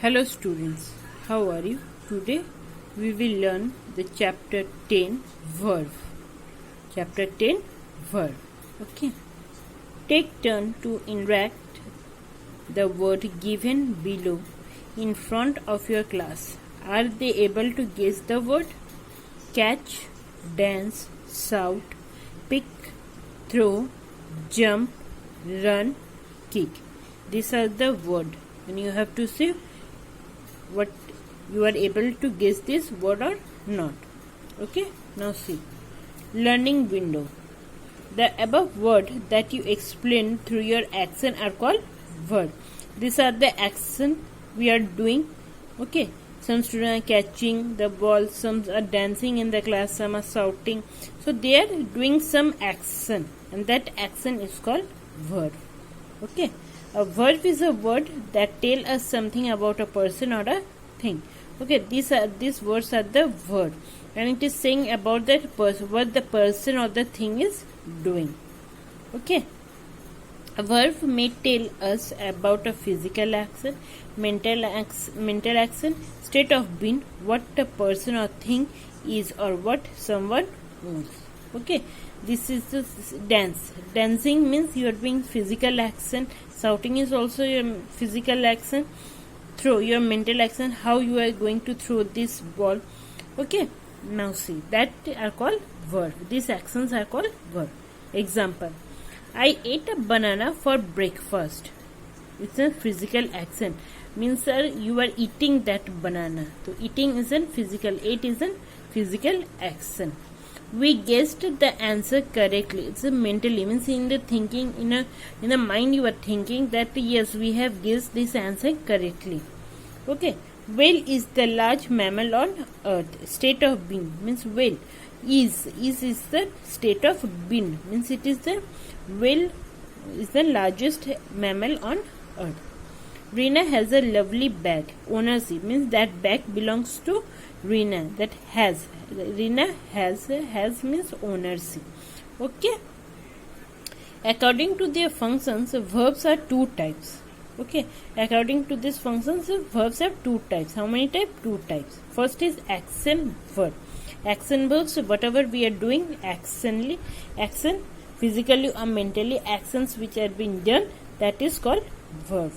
Hello students, how are you? Today we will learn the chapter 10 verb. Chapter 10 verb. Okay. Take turn to interact the word given below in front of your class. Are they able to guess the word? Catch, dance, shout, pick, throw, jump, run, kick. These are the words, and you have to say what you are able to guess this word or not. Okay, now see. Learning window. The above word that you explain through your action are called verb. These are the action we are doing. Okay, some students are catching the ball, some are dancing in the class, some are shouting. So they are doing some action, and that action is called verb. Okay. A verb is a word that tell us something about a person or a thing. Okay, these words are the verb, and it is saying about that person, what the person or the thing is doing. Okay, a verb may tell us about a physical action, mental action, state of being, what a person or thing is, or what someone wants. Okay, this is the dance. Dancing means you are doing physical action. Shouting is also your physical action. Throw, your mental action, how you are going to throw this ball. Okay, now see, that are called verb. These actions are called verb. Example, I ate a banana for breakfast. It's a physical action. Means you are eating that banana. So eating isn't physical. It isn't physical action. We guessed the answer correctly. It's a mentally, means in the thinking, in the mind you are thinking that yes, we have guessed this answer correctly. Okay, whale is the large mammal on earth. State of being means whale is the state of being, means it is the whale is the largest mammal on earth. Rina has a lovely bag. Ownership means that bag belongs to Rina. That has. Rina has means ownership. Okay. According to their functions, verbs are two types. Okay. According to these functions, verbs have two types. How many types? Two types. First is action verb. Action verbs, whatever we are doing, action physically or mentally, actions which are being done, that is called verb.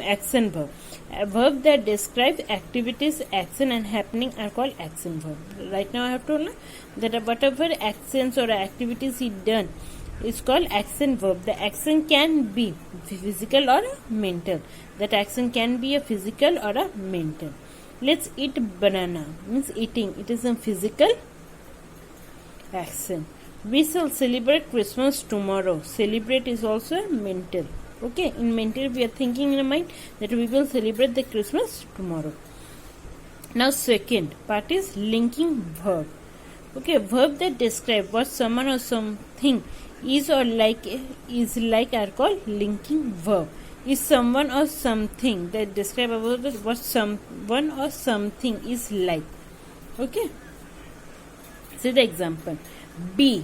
Action verb. A verb that describes activities, action and happening are called action verb. Right now I have told that whatever actions or activities is done is called action verb. The action can be physical or mental. That action can be a physical or a mental. Let's eat banana means eating. It is a physical action. We shall celebrate Christmas tomorrow. Celebrate is also mental. Okay, in mental we are thinking in a mind that we will celebrate the Christmas tomorrow. Now second part is linking verb. Okay, verb that describe what someone or something is or like are called linking verb. Is someone or something that describe about what someone or something is like. Okay, see the example. Be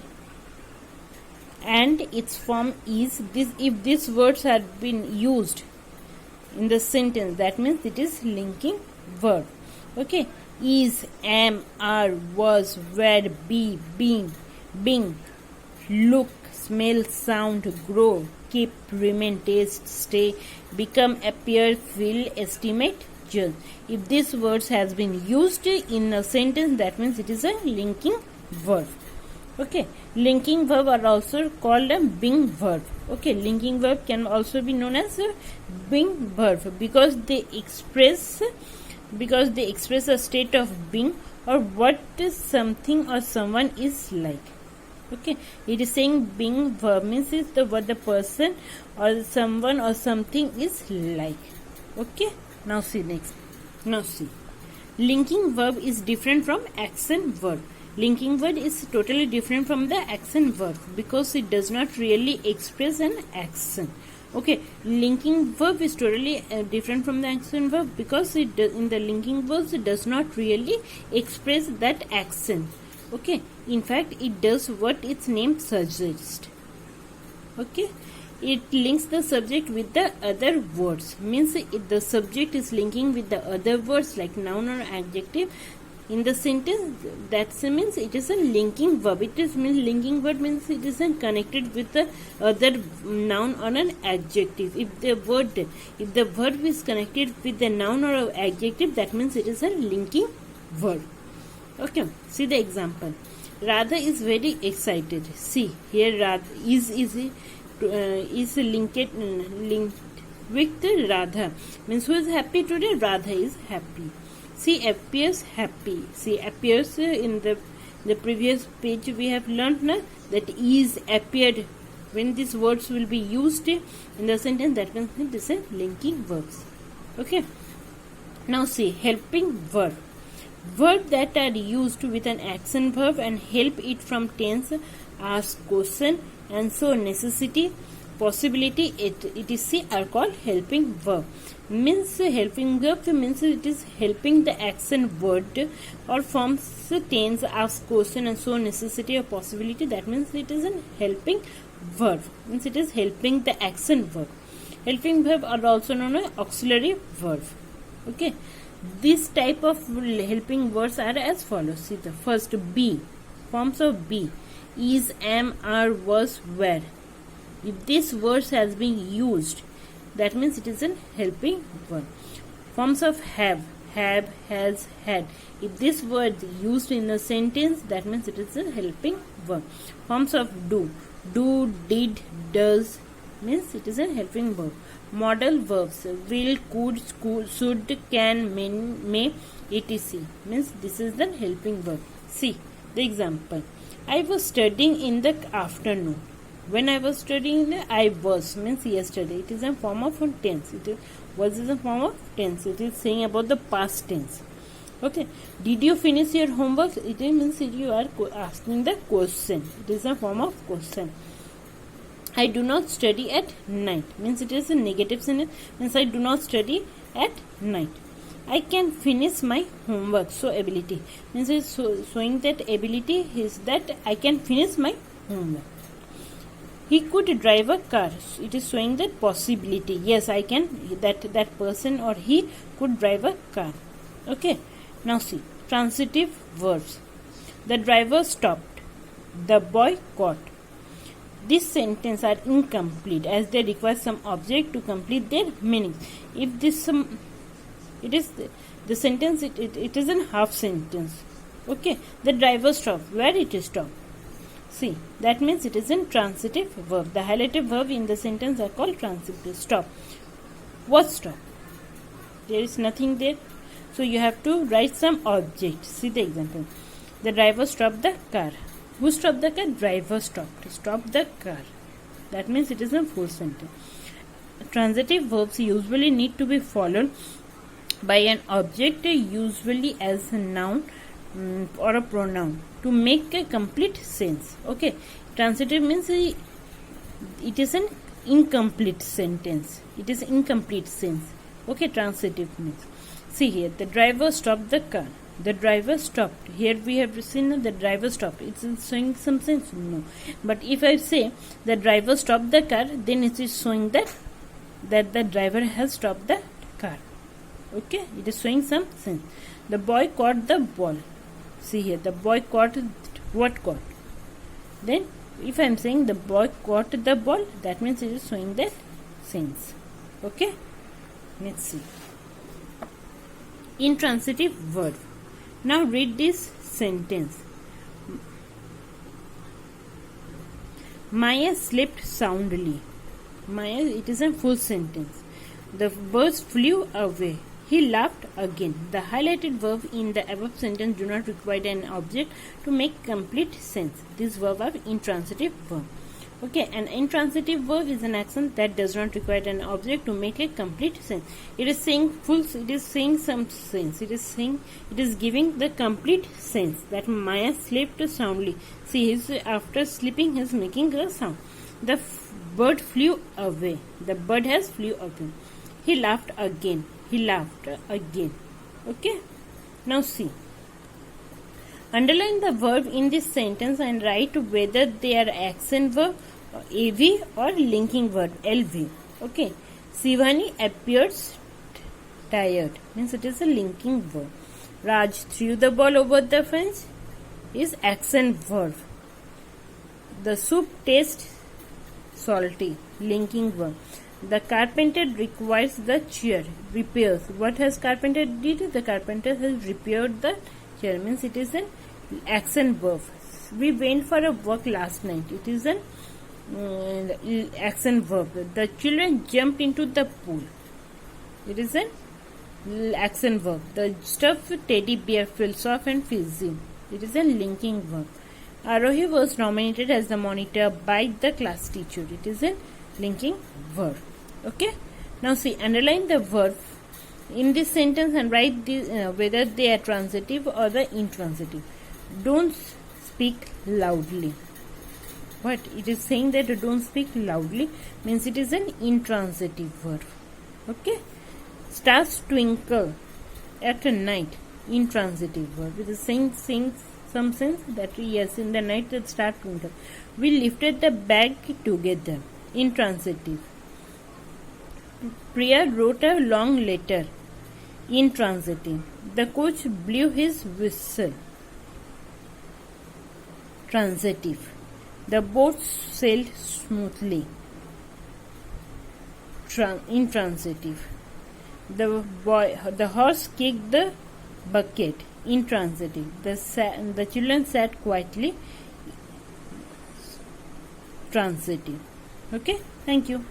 and its form is this. If these words have been used in the sentence, that means it is linking verb. Okay, is, am, are, was, were, be, being, look, smell, sound, grow, keep, remain, taste, stay, become, appear, feel, estimate, judge. If these words has been used in a sentence, that means it is a linking verb. Okay, linking verb are also called a being verb. Okay, linking verb can also be known as a being verb because they express a state of being or what something or someone is like. Okay, it is saying being verb means is what the person or someone or something is like. Okay, now see next. Now see, linking verb is different from action verb. Linking verb is totally different from the action verb because it does not really express an action. Okay, linking verb is totally different from the action verb because it in the linking verbs it does not really express that action. Okay, in fact it does what its name suggests. Okay, it links the subject with the other words. Means the subject is linking with the other words like noun or adjective in the sentence. That means it is a linking verb. It is means linking verb means it is connected with the other noun or an adjective. If the verb is connected with the noun or adjective, that means it is a linking verb. Okay, see the example. Radha is very excited. See here, Radha is linked with Radha. Means who is happy today? Radha is happy. She appears happy. She appears in the previous page we have learnt na, that is appeared. When these words will be used in the sentence, that means this is linking verbs. Okay. Now see helping verb. Verbs that are used with an action verb and help it from tense, ask, question, and so necessity, possibility, etc. are called helping verb. Means helping verb means it is helping the action word or forms tense, ask, question, and so necessity or possibility. That means it is a helping verb. Means it is helping the action verb. Helping verb are also known as auxiliary verb. Okay. This type of helping words are as follows. See the first be. Forms of be. Is, am, are, was, were. If this word has been used, that means it is a helping verb. Forms of have, has, had. If this word is used in a sentence, that means it is a helping verb. Forms of do, did, does, means it is a helping verb. Modal verbs will, could, should, can, may, etc. means this is the helping verb. See the example. I was studying in the afternoon. When I was studying, I was means yesterday. It is a form of tense. Was a form of tense. It is saying about the past tense. Okay. Did you finish your homework? It means you are asking the question. It is a form of question. I do not study at night. Means it is a negative sentence. Means I do not study at night. I can finish my homework. So ability. Means it is showing that ability is that I can finish my homework. He could drive a car. It is showing that possibility. Yes, I can. That person or he could drive a car. Okay. Now see. Transitive verbs. The driver stopped. The boy caught. These sentences are incomplete as they require some object to complete their meaning. If this it is the sentence, it is a half sentence. Okay. The driver stopped. Where it is stopped? See, that means it is a transitive verb. The highlighted verb in the sentence are called transitive. Stop. What stop? There is nothing there. So you have to write some object. See the example. The driver stopped the car. Who stopped the car? Driver stopped. Stop the car. That means it is a full sentence. Transitive verbs usually need to be followed by an object, usually as a noun or a pronoun, to make a complete sense. Okay. Transitive means it is an incomplete sentence. It is incomplete sense. Okay. Transitive means. See here. The driver stopped the car. The driver stopped. Here we have seen the driver stopped. It's showing some sense. No. But if I say the driver stopped the car, then it is showing that the driver has stopped the car. Okay. It is showing some sense. The boy caught the ball. See here. The boy caught what caught? Then if I am saying the boy caught the ball, that means it is showing that sense. Okay. Let's see. Intransitive verb. Now read this sentence. Maya slept soundly. Maya, it is a full sentence. The birds flew away. He laughed again. The highlighted verb in the above sentence do not require an object to make complete sense. These verbs are intransitive verb. Okay, an intransitive verb is an action that does not require an object to make a complete sense. It is saying it is saying some sense. It is giving the complete sense that Maya slept soundly. See, after sleeping, he is making a sound. The bird flew away. The bird has flew away. He laughed again. He laughed again. Okay. Now see. Underline the verb in this sentence and write whether they are action verb AV or linking verb LV. Okay. Shivani appears tired, means it is a linking verb. Raj threw the ball over the fence is action verb. The soup tastes salty, linking verb. The carpenter requires the chair, repairs. What has carpenter did? The carpenter has repaired the chair, means it is an action verb. We went for a walk last night. It is an action verb. The children jumped into the pool. It is an action verb. The stuffed teddy bear feels soft and fizzy. It is a linking verb. Arohi was nominated as the monitor by the class teacher. It is a linking verb. Okay. Now see, underline the verb in this sentence and write whether they are transitive or the intransitive. Don't speak loudly. What it is saying that don't speak loudly means it is an intransitive verb. Okay. Stars twinkle at night. Intransitive verb. It is saying some sense that yes, in the night the stars twinkle. We lifted the bag together. Intransitive. Priya wrote a long letter. Intransitive. The coach blew his whistle. Transitive. The boat sailed smoothly. Intransitive. The horse kicked the bucket. Intransitive. The children sat quietly. Transitive. Okay. Thank you.